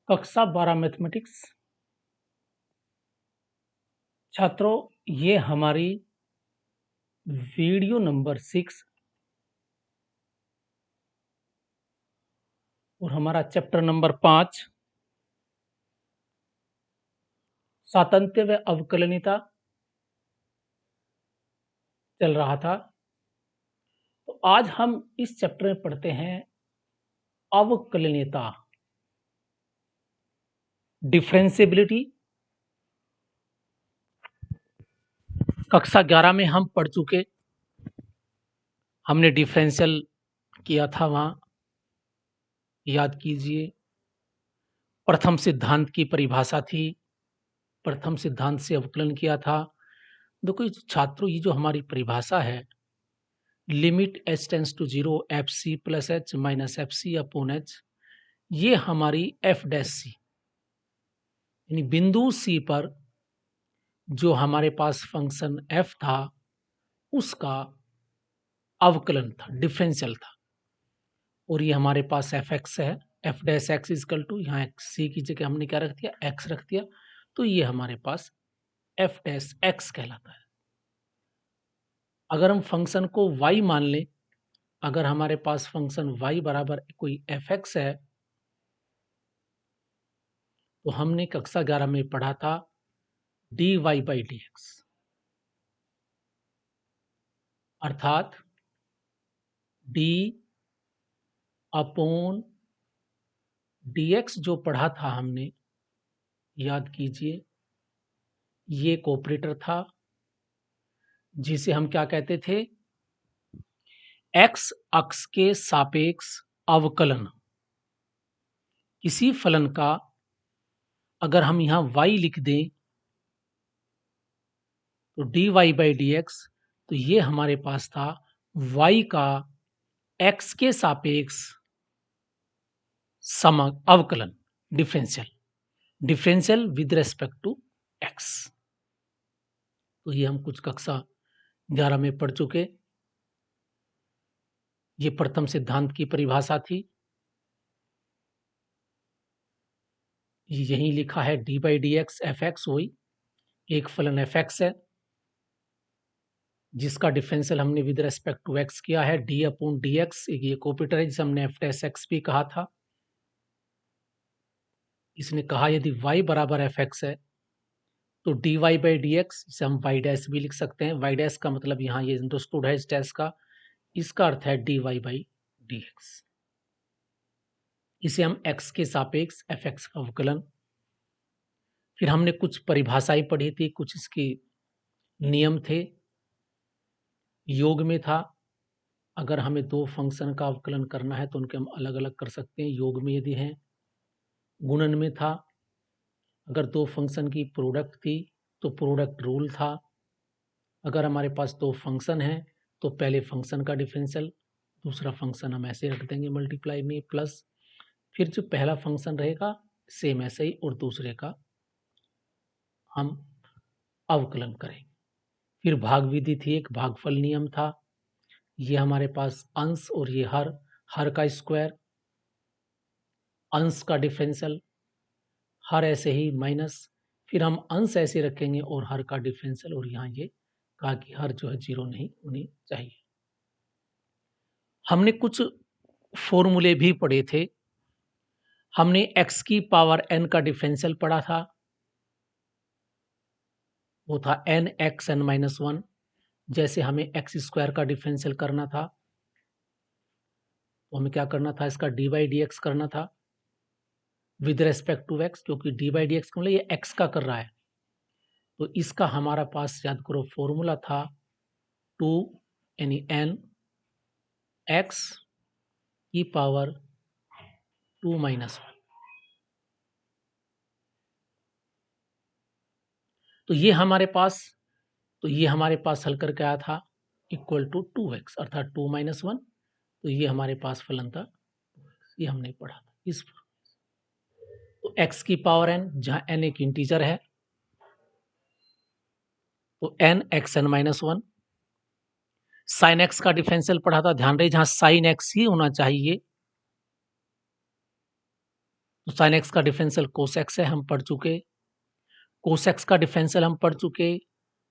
कक्षा 12 मैथमेटिक्स। छात्रों, ये हमारी वीडियो नंबर 6 और हमारा चैप्टर नंबर 5 सातत्य व अवकलनीयता चल रहा था। तो आज हम इस चैप्टर में पढ़ते हैं अवकलनीयता, डिफरेंशिएबिलिटी। कक्षा 11 में हम पढ़ चुके, हमने डिफरेंशियल किया था, वहां याद कीजिए। प्रथम सिद्धांत की परिभाषा थी, प्रथम सिद्धांत से अवकलन किया था। देखो छात्रों, ये जो हमारी परिभाषा है, limit h tends to 0 f c plus h minus f c upon h, ये हमारी एफ डैश सी यानी बिंदु सी पर जो हमारे पास फंक्शन एफ था उसका अवकलन था, डिफरेंशियल था। और ये हमारे पास एफ एक्स है, F dash X is equal to, यहाँ सी की जगह हमने क्या रख दिया, एक्स रख दिया। तो ये हमारे पास एफ डैश एक्स कहलाता है। अगर हम फंक्शन को y मान लें, अगर हमारे पास फंक्शन y बराबर कोई एफ एक्स है, तो हमने कक्षा 11 में पढ़ा था dy बाई डी एक्स, अर्थात d अपॉन dx जो पढ़ा था हमने, याद कीजिए, ये एक ऑपरेटर था जिसे हम क्या कहते थे, x अक्ष के सापेक्ष अवकलन। किसी फलन का अगर हम यहां y लिख दें तो dy बाई डी एक्स, तो ये हमारे पास था y का x के सापेक्ष अवकलन, differential with respect to x। तो ये हम कुछ कक्षा 11 में पढ़ चुके। ये प्रथम सिद्धांत की परिभाषा थी। यही लिखा है D by d x F x, वही एक फलन एफ एक्स है जिसका डिफरेंशियल हमने विद रेस्पेक्ट टू एक्स किया है, डी अपॉन डी एक्स। एक ऑपरेटर है जिसे हमने एफ डैश एक्स भी कहा था। इसने कहा यदि y बराबर एफ एक्स है तो d y by d x, इसे हम वाई डैश भी लिख सकते हैं। वाई डैश का मतलब यहाँ ये अंडरस्टूड है इस डैश का, इसका अर्थ है d y by d x. इसे हम x के सापेक्ष एफ एक्स का अवकलन। फिर हमने कुछ परिभाषाएं पढ़ी थी, कुछ इसके नियम थे। योग में था, अगर हमें दो फंक्शन का अवकलन करना है तो उनके हम अलग अलग कर सकते हैं, योग में यदि हैं। गुणन में था, अगर दो फंक्शन की प्रोडक्ट थी तो प्रोडक्ट रूल था। अगर हमारे पास दो फंक्शन है तो पहले फंक्शन का डिफरेंशियल, दूसरा फंक्शन हम ऐसे रख देंगे मल्टीप्लाई में प्लस, फिर जो पहला फंक्शन रहेगा सेम ऐसे ही और दूसरे का हम अवकलन करेंगे। फिर भाग विधि थी, एक भागफल नियम था। ये हमारे पास अंश और ये हर का स्क्वायर, अंश का डिफरेंशियल, हर ऐसे ही माइनस, फिर हम अंश ऐसे रखेंगे और हर का डिफरेंशियल, और यहाँ ये कहा कि हर जो है 0 नहीं होनी चाहिए। हमने कुछ फॉर्मूले भी पढ़े थे। हमने x की पावर n का डिफरेंशियल पढ़ा था, वो था n x n माइनस 1। जैसे हमें x स्क्वायर का डिफरेंशियल करना था तो हमें क्या करना था, इसका डी बाई डी एक्स करना था विद रेस्पेक्ट टू x, क्योंकि डी बाई डी एक्स मतलब ये x का कर रहा है। तो इसका हमारा पास याद करो फॉर्मूला था 2 यानी n x की पावर 2 माइनस 1। तो ये हमारे पास हल करके आया था इक्वल टू 2x, अर्थात 2 माइनस 1। तो ये हमारे पास फलन था, ये हमने पढ़ा था इस। तो x की पावर n, जहां n एक इंटीजर है तो n xn minus 1। Sine x का डिफरेंशियल पढ़ा था, ध्यान रहे जहां साइन x ही होना चाहिए तो साइन एक्स का डिफरेंशियल कोस एक्स है, हम पढ़ चुके। कोस एक्स का डिफरेंशियल हम पढ़ चुके,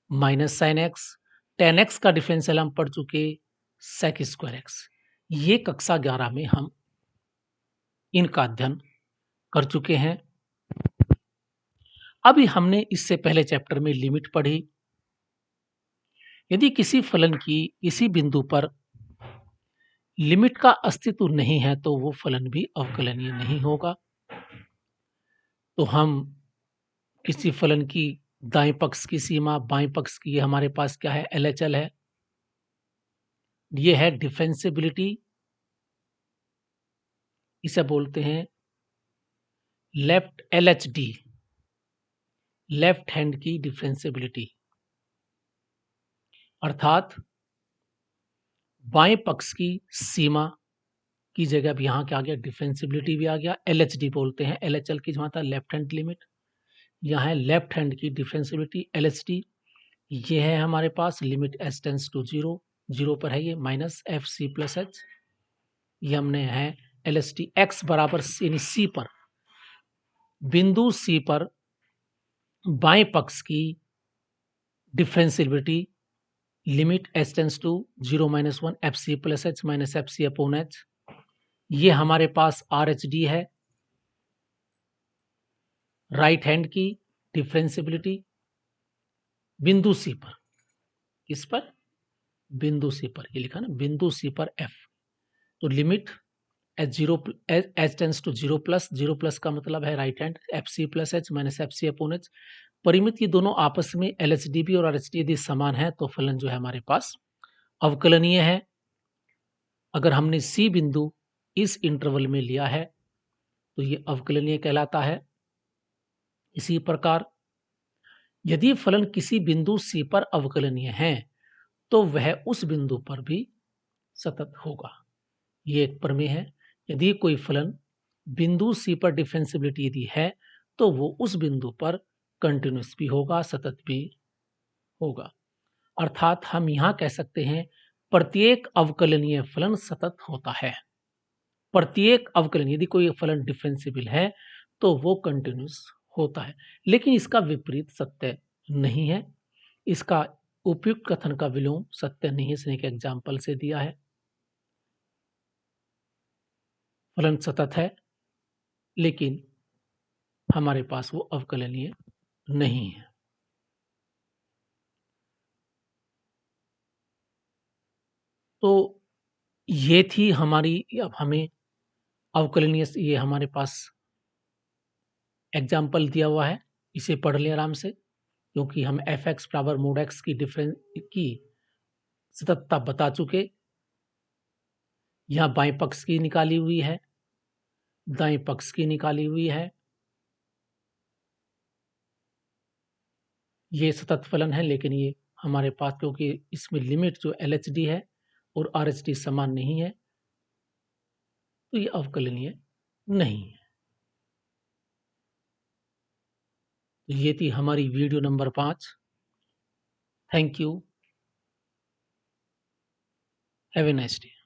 minus sine x. Ten x का डिफरेंशियल हम पढ़ चुके, सेक स्क्वायर एक्स। ये कक्षा 11 में हम इनका अध्ययन कर चुके हैं। अभी हमने इससे पहले चैप्टर में लिमिट पढ़ी। यदि किसी फलन की किसी बिंदु पर लिमिट का अस्तित्व नहीं है तो वो फलन भी अवकलनीय नहीं होगा। तो हम किसी फलन की दाएं पक्ष की सीमा, बाएं पक्ष की, ये हमारे पास क्या है, एलएचएल है। ये है डिफरेंशिएबिलिटी, इसे बोलते हैं लेफ्ट एलएचडी, लेफ्ट हैंड की डिफरेंशिएबिलिटी। अर्थात बाएं पक्ष की सीमा की जगह भी यहाँ क्या आ गया, डिफरेंशिएबिलिटी भी आ गया। एलएचडी बोलते हैं, एलएचएल की जहाँ था लेफ्ट हैंड लिमिट, यहाँ है लेफ्ट हैंड की डिफरेंशिएबिलिटी एलएचडी। ये है हमारे पास limit s tends to zero, zero पर है ये, minus f c plus h. ये हमने है एलएचडी एक्स बराबर यानी सी पर, बिंदु सी पर बाएं पक्ष की differentiability limit s tends to zero minus one f c plus h minus f c upon h. ये हमारे पास आर एच डी है, राइट हैंड की डिफरेंशिएबिलिटी बिंदु सी पर। किस पर? बिंदु सी पर, ये लिखा ना, बिंदु सी पर एफ। तो limit h zero h tends to zero plus, zero plus का मतलब है right hand, f c plus h minus f c upon h. परिमित ये दोनों आपस में एल एच डी बी और आर एच डी यदि समान है तो फलन जो है हमारे पास अवकलनीय है। अगर हमने सी बिंदु इस इंटरवल में लिया है तो ये अवकलनीय कहलाता है। इसी प्रकार यदि फलन किसी बिंदु सी पर अवकलनीय है तो वह उस बिंदु पर भी सतत होगा। ये एक प्रमेय है। यदि कोई फलन बिंदु सी पर डिफरेंशिएबिलिटी यदि है तो वो उस बिंदु पर कंटिन्यूस भी होगा, सतत भी होगा। अर्थात हम यहां कह सकते हैं प्रत्येक अवकलनीय फलन सतत होता है। प्रत्येक अवकलन यदि कोई फलन डिफरेंशिएबल है तो वो कंटिन्यूस होता है। लेकिन इसका विपरीत सत्य नहीं है। इसका उपयुक्त कथन का विलोम सत्य नहीं है। इसने एक एग्जाम्पल से दिया है। फलन सतत है लेकिन हमारे पास वो अवकलनीय नहीं है। तो ये थी हमारी, अब हमें अवकलनीय, ये हमारे पास एग्जाम्पल दिया हुआ है, इसे पढ़ लें आराम से, क्योंकि हम एफ एक्स बराबर मोड एक्स की डिफरेंस की सततता बता चुके। यहाँ बाएं पक्ष की निकाली हुई है, दाएं पक्ष की निकाली हुई है। ये सतत फलन है लेकिन ये हमारे पास, क्योंकि इसमें लिमिट जो एल एच डी है और आर एच डी समान नहीं है तो ये अवकलनीय नहीं है। तो ये थी हमारी video number 5। Thank you, have a nice day.